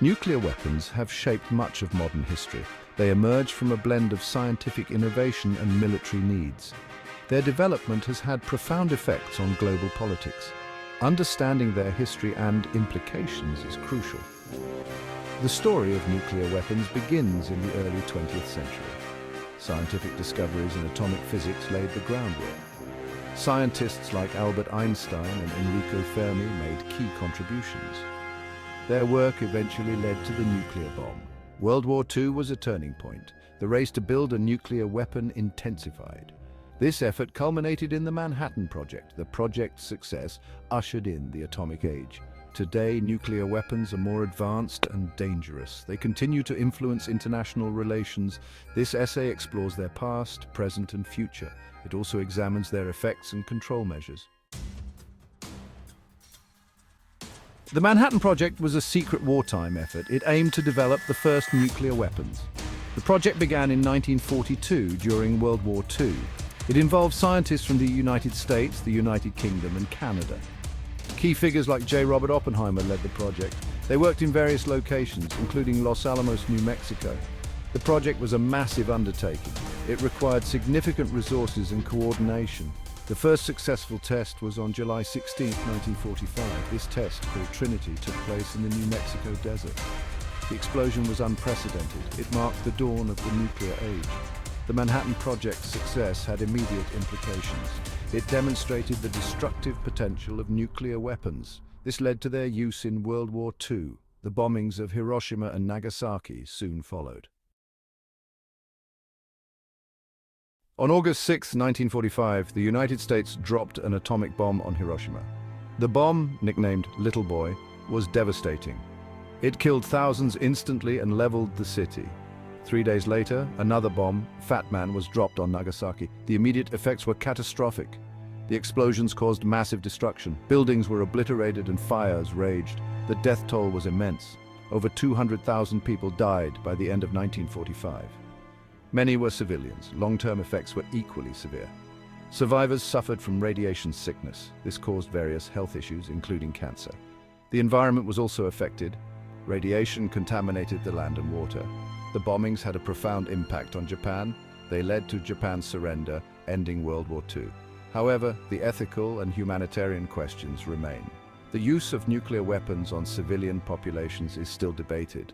Nuclear weapons have shaped much of modern history. They emerge from a blend of scientific innovation and military needs. Their development has had profound effects on global politics. Understanding their history and implications is crucial. The story of nuclear weapons begins in the early 20th century. Scientific discoveries in atomic physics laid the groundwork. Scientists like Albert Einstein and Enrico Fermi made key contributions. Their work eventually led to the nuclear bomb. World War II was a turning point. The race to build a nuclear weapon intensified. This effort culminated in the Manhattan Project. The project's success ushered in the atomic age. Today, nuclear weapons are more advanced and dangerous. They continue to influence international relations. This essay explores their past, present, and future. It also examines their effects and control measures. The Manhattan Project was a secret wartime effort. It aimed to develop the first nuclear weapons. The project began in 1942 during World War II. It involved scientists from the United States, the United Kingdom, and Canada. Key figures like J. Robert Oppenheimer led the project. They worked in various locations, including Los Alamos, New Mexico. The project was a massive undertaking. It required significant resources and coordination. The first successful test was on July 16, 1945. This test, called Trinity, took place in the New Mexico desert. The explosion was unprecedented. It marked the dawn of the nuclear age. The Manhattan Project's success had immediate implications. It demonstrated the destructive potential of nuclear weapons. This led to their use in World War II. The bombings of Hiroshima and Nagasaki soon followed. On August 6, 1945, the United States dropped an atomic bomb on Hiroshima. The bomb, nicknamed Little Boy, was devastating. It killed thousands instantly and leveled the city. 3 days later, another bomb, Fat Man, was dropped on Nagasaki. The immediate effects were catastrophic. The explosions caused massive destruction. Buildings were obliterated and fires raged. The death toll was immense. Over 200,000 people died by the end of 1945. Many were civilians. Long-term effects were equally severe. Survivors suffered from radiation sickness. This caused various health issues, including cancer. The environment was also affected. Radiation contaminated the land and water. The bombings had a profound impact on Japan. They led to Japan's surrender, ending World War II. However, the ethical and humanitarian questions remain. The use of nuclear weapons on civilian populations is still debated.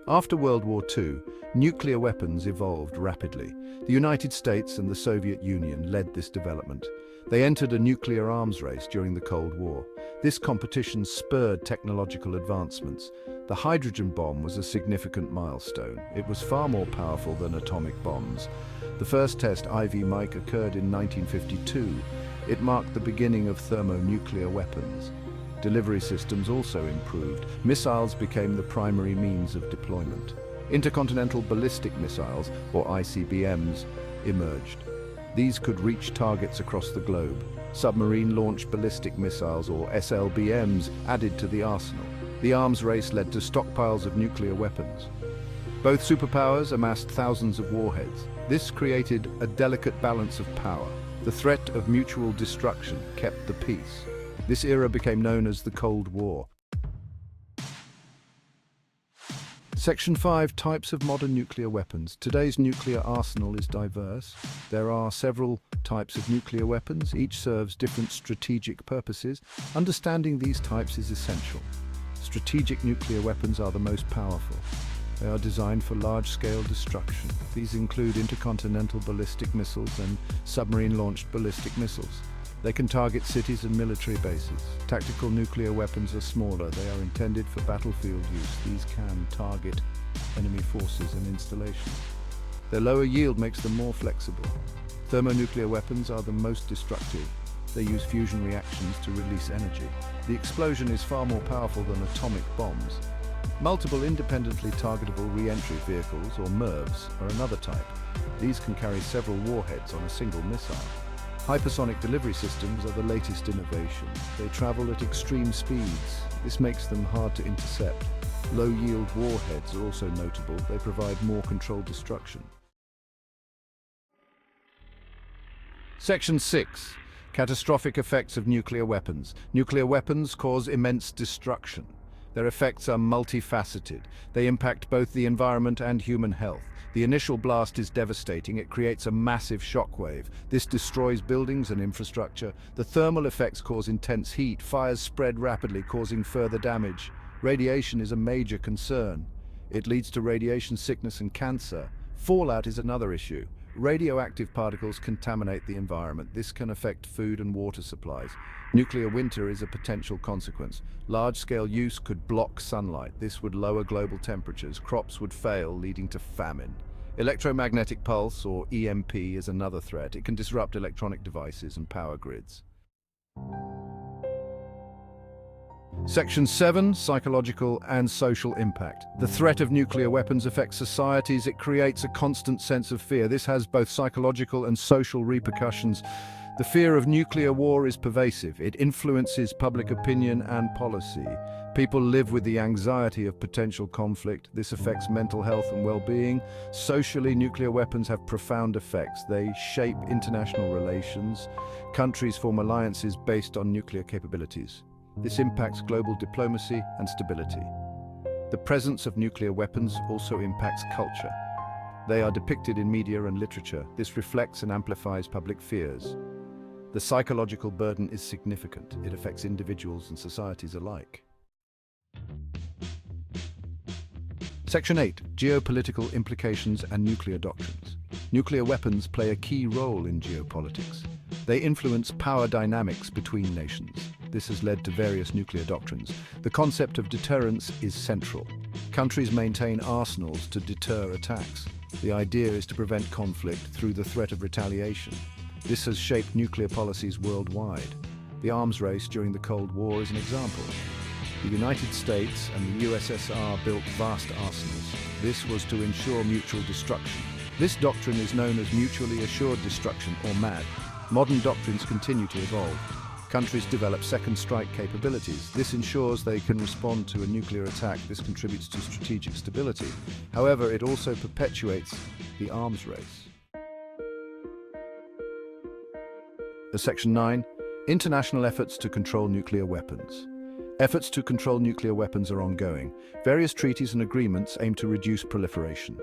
After World War II, nuclear weapons evolved rapidly. The United States and the Soviet Union led this development. They entered a nuclear arms race during the Cold War. This competition spurred technological advancements. The hydrogen bomb was a significant milestone. It was far more powerful than atomic bombs. The first test, IV Mike, occurred in 1952. It marked the beginning of thermonuclear weapons. Delivery systems also improved. Missiles became the primary means of deployment. Intercontinental ballistic missiles, or ICBMs, emerged. These could reach targets across the globe. Submarine-launched ballistic missiles, or SLBMs, added to the arsenal. The arms race led to stockpiles of nuclear weapons. Both superpowers amassed thousands of warheads. This created a delicate balance of power. The threat of mutual destruction kept the peace. This era became known as the Cold War. Section 5. Types of modern nuclear weapons. Today's nuclear arsenal is diverse. There are several types of nuclear weapons. Each serves different strategic purposes. Understanding these types is essential. Strategic nuclear weapons are the most powerful. They are designed for large-scale destruction. These include intercontinental ballistic missiles and submarine-launched ballistic missiles. They can target cities and military bases. Tactical nuclear weapons are smaller. They are intended for battlefield use. These can target enemy forces and installations. Their lower yield makes them more flexible. Thermonuclear weapons are the most destructive. They use fusion reactions to release energy. The explosion is far more powerful than atomic bombs. Multiple independently targetable re-entry vehicles, or MIRVs, are another type. These can carry several warheads on a single missile. Hypersonic delivery systems are the latest innovation. They travel at extreme speeds. This makes them hard to intercept. Low-yield warheads are also notable. They provide more controlled destruction. Section 6. Catastrophic effects of nuclear weapons. Nuclear weapons cause immense destruction. Their effects are multifaceted. They impact both the environment and human health. The initial blast is devastating. It creates a massive shockwave. This destroys buildings and infrastructure. The thermal effects cause intense heat. Fires spread rapidly, causing further damage. Radiation is a major concern. It leads to radiation sickness and cancer. Fallout is another issue. Radioactive particles contaminate the environment. This can affect food and water supplies. Nuclear winter is a potential consequence. Large-scale use could block sunlight. This would lower global temperatures. Crops would fail, leading to famine. Electromagnetic pulse, or EMP, is another threat. It can disrupt electronic devices and power grids. Section 7, Psychological and Social Impact. The threat of nuclear weapons affects societies. It creates a constant sense of fear. This has both psychological and social repercussions. The fear of nuclear war is pervasive. It influences public opinion and policy. People live with the anxiety of potential conflict. This affects mental health and well-being. Socially, nuclear weapons have profound effects. They shape international relations. Countries form alliances based on nuclear capabilities. This impacts global diplomacy and stability. The presence of nuclear weapons also impacts culture. They are depicted in media and literature. This reflects and amplifies public fears. The psychological burden is significant. It affects individuals and societies alike. Section 8, Geopolitical Implications and Nuclear Doctrines. Nuclear weapons play a key role in geopolitics. They influence power dynamics between nations. This has led to various nuclear doctrines. The concept of deterrence is central. Countries maintain arsenals to deter attacks. The idea is to prevent conflict through the threat of retaliation. This has shaped nuclear policies worldwide. The arms race during the Cold War is an example. The United States and the USSR built vast arsenals. This was to ensure mutual destruction. This doctrine is known as mutually assured destruction, or MAD. Modern doctrines continue to evolve. Countries develop second strike capabilities. This ensures they can respond to a nuclear attack. This contributes to strategic stability. However, it also perpetuates the arms race. Section 9, International efforts to control nuclear weapons. Efforts to control nuclear weapons are ongoing. Various treaties and agreements aim to reduce proliferation.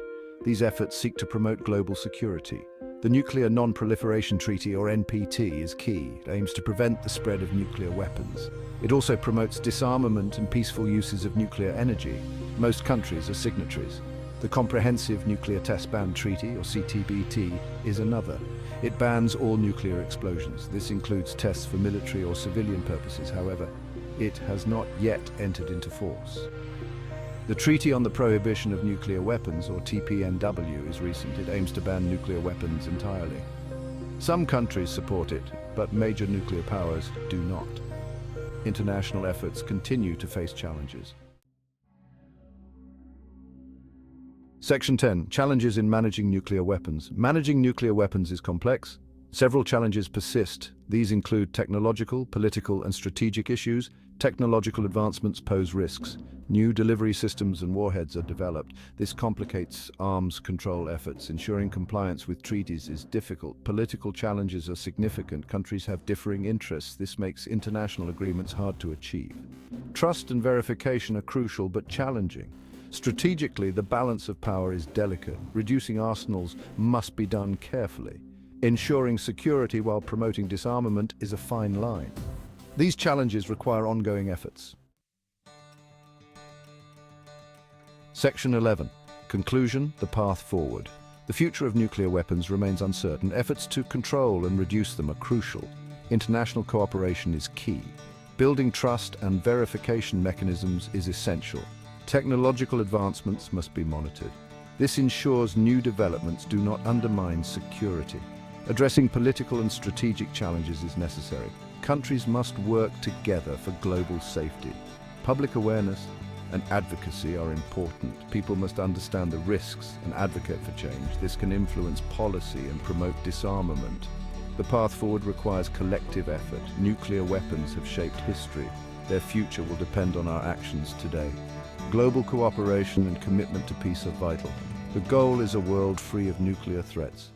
These efforts seek to promote global security. The Nuclear Non-Proliferation Treaty, or NPT, is key. It aims to prevent the spread of nuclear weapons. It also promotes disarmament and peaceful uses of nuclear energy. Most countries are signatories. The Comprehensive Nuclear Test Ban Treaty, or CTBT, is another. It bans all nuclear explosions. This includes tests for military or civilian purposes. However, it has not yet entered into force. The Treaty on the Prohibition of Nuclear Weapons, or TPNW, is recent. It aims to ban nuclear weapons entirely. Some countries support it, but major nuclear powers do not. International efforts continue to face challenges. Section 10, Challenges in managing nuclear weapons. Managing nuclear weapons is complex. Several challenges persist. These include technological, political, and strategic issues. Technological advancements pose risks. New delivery systems and warheads are developed. This complicates arms control efforts. Ensuring compliance with treaties is difficult. Political challenges are significant. Countries have differing interests. This makes international agreements hard to achieve. Trust and verification are crucial but challenging. Strategically, the balance of power is delicate. Reducing arsenals must be done carefully. Ensuring security while promoting disarmament is a fine line. These challenges require ongoing efforts. Section 11. Conclusion, the path forward. The future of nuclear weapons remains uncertain. Efforts to control and reduce them are crucial. International cooperation is key. Building trust and verification mechanisms is essential. Technological advancements must be monitored. This ensures new developments do not undermine security. Addressing political and strategic challenges is necessary. Countries must work together for global safety. Public awareness and advocacy are important. People must understand the risks and advocate for change. This can influence policy and promote disarmament. The path forward requires collective effort. Nuclear weapons have shaped history. Their future will depend on our actions today. Global cooperation and commitment to peace are vital. The goal is a world free of nuclear threats.